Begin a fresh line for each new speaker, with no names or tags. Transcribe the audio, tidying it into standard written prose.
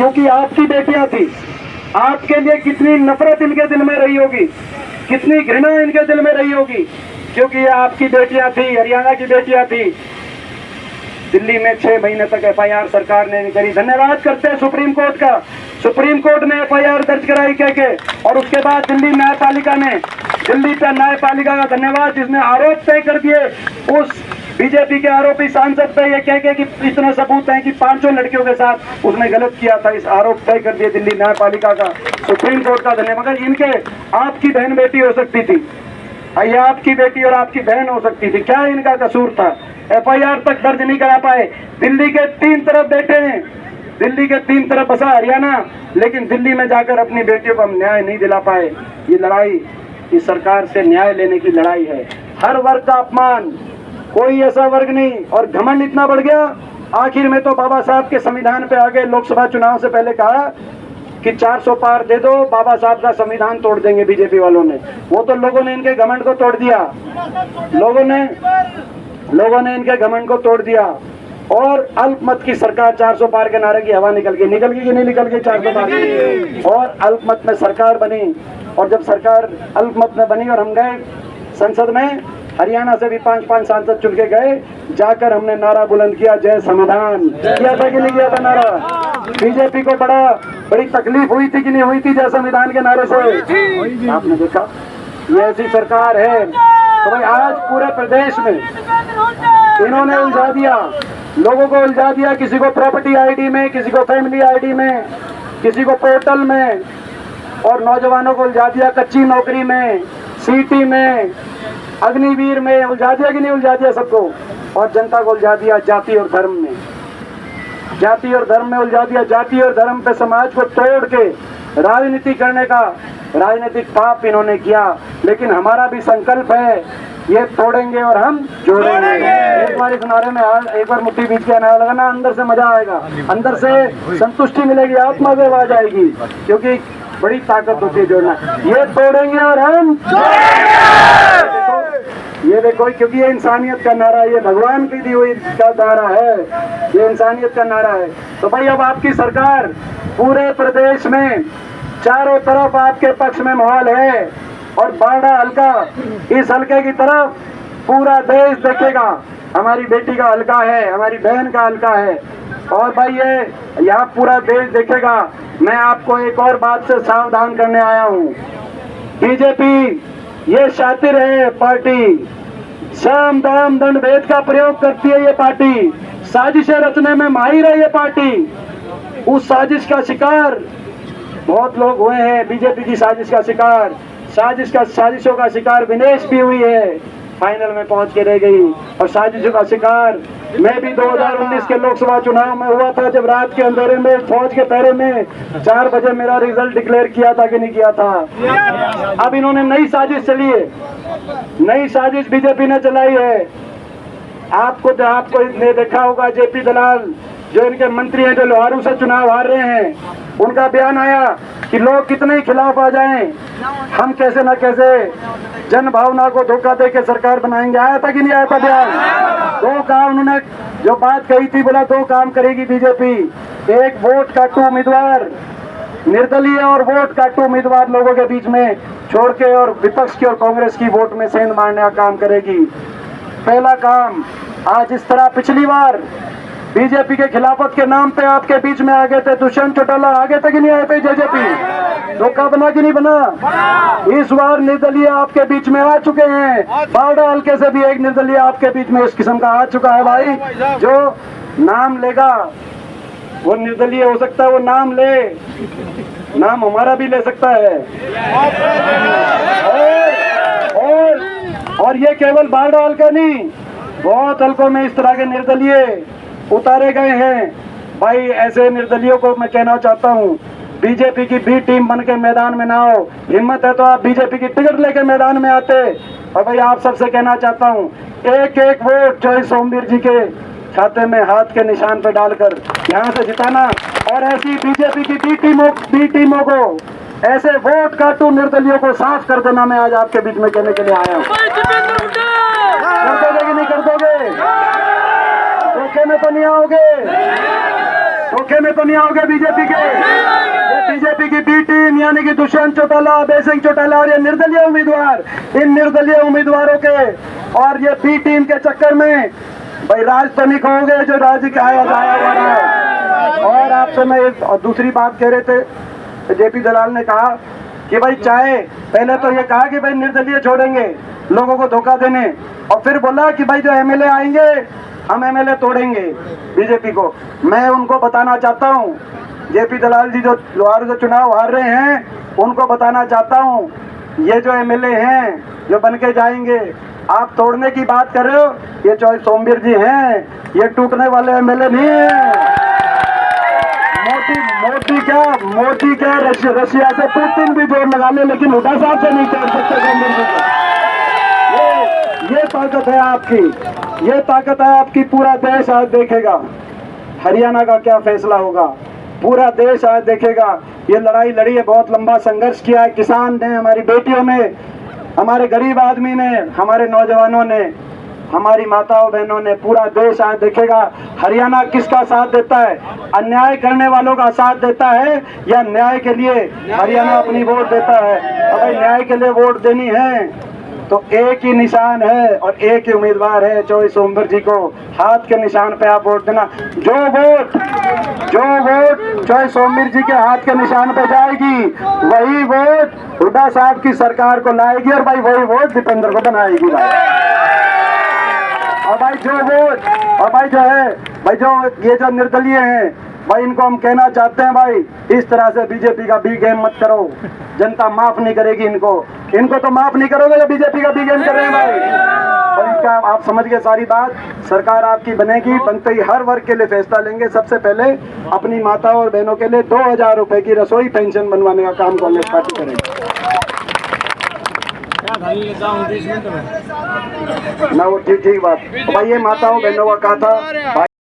क्योंकि आपकी बेटियां थी। आपके लिए कितनी नफरत इनके दिल में रही होगी, कितनी घृणा इनके दिल में रही होगी, क्योंकि ये आपकी बेटियां थी, हरियाणा की बेटियां थी। दिल्ली में 6 महीने तक एफआईआर सरकार ने नहीं करी। धन्यवाद करते हैं सुप्रीम कोर्ट का। सुप्रीम कोर्ट ने एफआईआर दर्ज कराई कह के, और उसके बाद दिल्ली न्यायपालिका ने, दिल्ली का न्यायपालिका का धन्यवाद जिसने आरोप तय कर दिए उस बीजेपी के आरोपी सांसद पे, ये कह के कि इतने सबूत हैं कि 5 लड़कियों के साथ उसने गलत किया था। इस आरोप तय कर दिए दिल्ली न्यायपालिका का, सुप्रीम कोर्ट का धन्यवाद। मगर इनके आपकी बहन बेटी हो सकती थी, ये आपकी बेटी और आपकी बहन हो सकती थी, क्या इनका कसूर था? एफआईआर तक दर्ज नहीं करा पाए। दिल्ली के 3 तरफ बैठे हैं, दिल्ली के 3 तरफ बसा हरियाणा, लेकिन दिल्ली में जाकर अपनी बेटियों को हम न्याय नहीं दिला पाए। ये लड़ाई इस सरकार से न्याय लेने की लड़ाई है। हर वर्ग का अपमान, कोई ऐसा वर्ग नहीं, और घमंड इतना बढ़ गया आखिर में तो बाबा साहब के संविधान पे आ गए। लोकसभा चुनाव से पहले कहा कि 400 पार दे दो, बाबा साहब का संविधान तोड़ देंगे बीजेपी वालों ने। वो तो लोगों ने इनके घमंड को तोड़ दिया, लोगों ने इनके घमंड को तोड़ दिया। और अल्पमत की सरकार, 400 पार के नारे की हवा निकल गई कि नहीं निकल गई 400 पार की, और अल्पमत में सरकार बनी। और जब सरकार अल्पमत में बनी और हम गए संसद में, हरियाणा से भी 5-5 सांसद चुन के गए, जाकर हमने नारा बुलंद किया, जय संविधान। किया था कि नहीं किया था नारा? बीजेपी को बड़ी तकलीफ हुई थी कि नहीं हुई थी जय संविधान के नारे से? आपने देखा, ये ऐसी सरकार है। तो भाई आज पूरे प्रदेश में इन्होंने उलझा दिया, लोगों को उलझा दिया, किसी को प्रॉपर्टी आईडी में, किसी को फैमिली आईडी में, किसी को पोर्टल में, और नौजवानों को उलझा दिया कच्ची नौकरी में, सीटी में, अग्निवीर में। उलझा दिया कि नहीं उलझा दिया सबको? और जनता को उलझा दिया जाति और धर्म में, जाति और धर्म में उलझा दिया। जाति और धर्म पे समाज को तोड़ के राजनीति करने का राजनीतिक पाप इन्होंने किया। लेकिन हमारा भी संकल्प है, ये तोड़ेंगे और हम जोड़ेंगे। एक बार इस नारे में एक बार मुट्ठी बीच के नारा लगाना, अंदर से मजा आएगा, अंदर से संतुष्टि मिलेगी, आत्मा से आवाज आएगी, क्योंकि बड़ी ताकत होती है जोड़ना। ये तोड़ेंगे और हम ये देखो, क्योंकि ये इंसानियत का नारा, ये भगवान की दी हुई का नारा है, ये इंसानियत का नारा है। तो भाई अब आपकी सरकार पूरे प्रदेश में चारों तरफ आपके पक्ष में माहौल है, और बाड़ा हल्का, इस हल्के की तरफ पूरा देश देखेगा। हमारी बेटी का हल्का है, हमारी बहन का हल्का है, और भाई ये यहाँ पूरा देश देखेगा। मैं आपको एक और बात से सावधान करने आया हूँ। बीजेपी ये शातिर है पार्टी, साम दाम दंड भेद का प्रयोग करती है ये पार्टी, साजिशें रचने में माहिर है ये पार्टी। उस साजिश का शिकार बहुत लोग हुए हैं, बीजेपी की साजिश का शिकार, साजिशों का शिकार विनेश भी हुई है, फाइनल में पहुंच के रह गई। और साजिशों का शिकार मैं भी 2019 के लोकसभा चुनाव में हुआ था, जब रात के अंधेरे में फौज के पहरे में 4 बजे मेरा रिजल्ट डिक्लेयर किया था कि नहीं किया था। अब इन्होंने नई साजिश चली है, नई साजिश बीजेपी ने चलाई है। आपको ने देखा होगा, जेपी दलाल जो इनके मंत्री हैं, जो लोहारू से चुनाव हार रहे हैं, उनका बयान आया कि लोग कितने ही खिलाफ आ जाएं, हम कैसे न कैसे जन भावना को धोखा दे के सरकार बनाएंगे। आया था कि नहीं आया था बयान? 2 काम उन्होंने जो बात कही थी, बोला 2 काम करेगी बीजेपी, एक वोट काटू उम्मीदवार, निर्दलीय और वोट काटू उम्मीदवार लोगों के बीच में छोड़ के, और विपक्ष की और कांग्रेस की वोट में सेंध मारने का काम करेगी। पहला काम। आज इस तरह पिछली बार बीजेपी के खिलाफत के नाम पे आपके बीच में आ गए थे, दुष्यंत चौटाला आ गए थे कि नहीं आए थे? जेजेपी धोखा बना कि नहीं बना? इस बार निर्दलीय आपके बीच में आ चुके हैं, बाड़ा हल्के से भी एक निर्दलीय आपके बीच में इस किस्म का आ चुका है। भाई जो नाम लेगा वो निर्दलीय हो सकता है, वो नाम ले, नाम हमारा भी ले सकता है। और ये केवल बाड़ा हल्का नहीं, बहुत हल्कों में इस तरह के निर्दलीय उतारे गए हैं। भाई ऐसे निर्दलियों को मैं कहना चाहता हूँ, बीजेपी की बी टीम बन के मैदान में ना हो। हिम्मत है तो आप बीजेपी की टिकट लेके मैदान में आते। और भाई आप सबसे कहना चाहता हूँ, एक एक वोट चाहे सोमवीर जी के खाते में हाथ के निशान पे डालकर यहाँ से जिताना, और ऐसी बीजेपी की बी टीमों को, ऐसे वोट काटू निर्दलियों को साफ कर देना मैं आज आपके बीच में कहने के लिए आया हूँ। कर दोगे कि नहीं कर दोगे? धोखे में तो नहीं आओगे? धोखे में तो नहीं आओगे बीजेपी के? ये बीजेपी की बी टीम यानी कि दुष्यंत चौटाला, अभय सिंह चौटाला और ये निर्दलीय उम्मीदवार, इन निर्दलीय उम्मीदवारों के और ये बी टीम के चक्कर में भाई राज तो नहीं कहोगे जो राज्य का आया जाया हुआ है। और आपसे मैं एक और दूसरी बात कह रहे थे, जेपी दलाल ने कहा कि भाई चाहे पहले तो ये कहा कि भाई निर्दलीय छोड़ेंगे लोगों को धोखा देने, और फिर बोला कि भाई जो एमएलए आएंगे हम एमएलए तोड़ेंगे बीजेपी को। मैं उनको बताना चाहता हूँ, जेपी दलाल जी जो चुनाव हार रहे हैं उनको बताना चाहता हूँ, ये जो एमएलए हैं जो बन के जाएंगे, आप तोड़ने की बात कर रहे हो, ये चौधरी सोमवीर जी हैं, ये टूटने वाले एमएलए नहीं है। मोदी क्या रशिया से पुतिन भी जोर लगा ले, लेकिन हुड्डा साहब से नहीं तोड़ सकते सोमवीर जी को। ये ताकत है आपकी, ये ताकत है आपकी। पूरा देश आज देखेगा हरियाणा का क्या फैसला होगा, पूरा देश आज देखेगा। ये लड़ाई लड़ी है, बहुत लंबा संघर्ष किया है किसान ने, हमारी बेटियों ने, हमारे गरीब आदमी ने, हमारे नौजवानों ने, हमारी माताओं बहनों ने। पूरा देश आज देखेगा हरियाणा किसका साथ देता है, अन्याय करने वालों का साथ देता है या न्याय के लिए हरियाणा अपनी वोट देता है। अगर न्याय के लिए वोट देनी है तो एक ही निशान है और एक ही उम्मीदवार है, चौधरी सोमवीर जी को हाथ के निशान पे आप वोट देना। जो वोट चौधरी सोमवीर जी के हाथ के निशान पे जाएगी वही वोट हुड्डा साहब की सरकार को लाएगी और भाई वही वोट दीपेंद्र को बनाएगी भाई। और भाई जो वोट और भाई जो है भाई जो ये जो निर्दलीय हैं भाई, इनको हम कहना चाहते हैं भाई इस तरह से बीजेपी का बी गेम मत करो, जनता माफ नहीं करेगी इनको तो माफ नहीं करोगे जो बीजेपी का बी गेम कर रहे हैं भाई। और इनका आप समझ गए सारी बात। सरकार आपकी बनेगी, बनते ही हर वर्ग के लिए फैसला लेंगे। सबसे पहले अपनी माताओं और बहनों के लिए 2000 रुपए की रसोई पेंशन बनवाने का काम कांग्रेस पार्टी करेगी। ना वो ठीक बात भाई, ये माताओं बहनों का कहा था।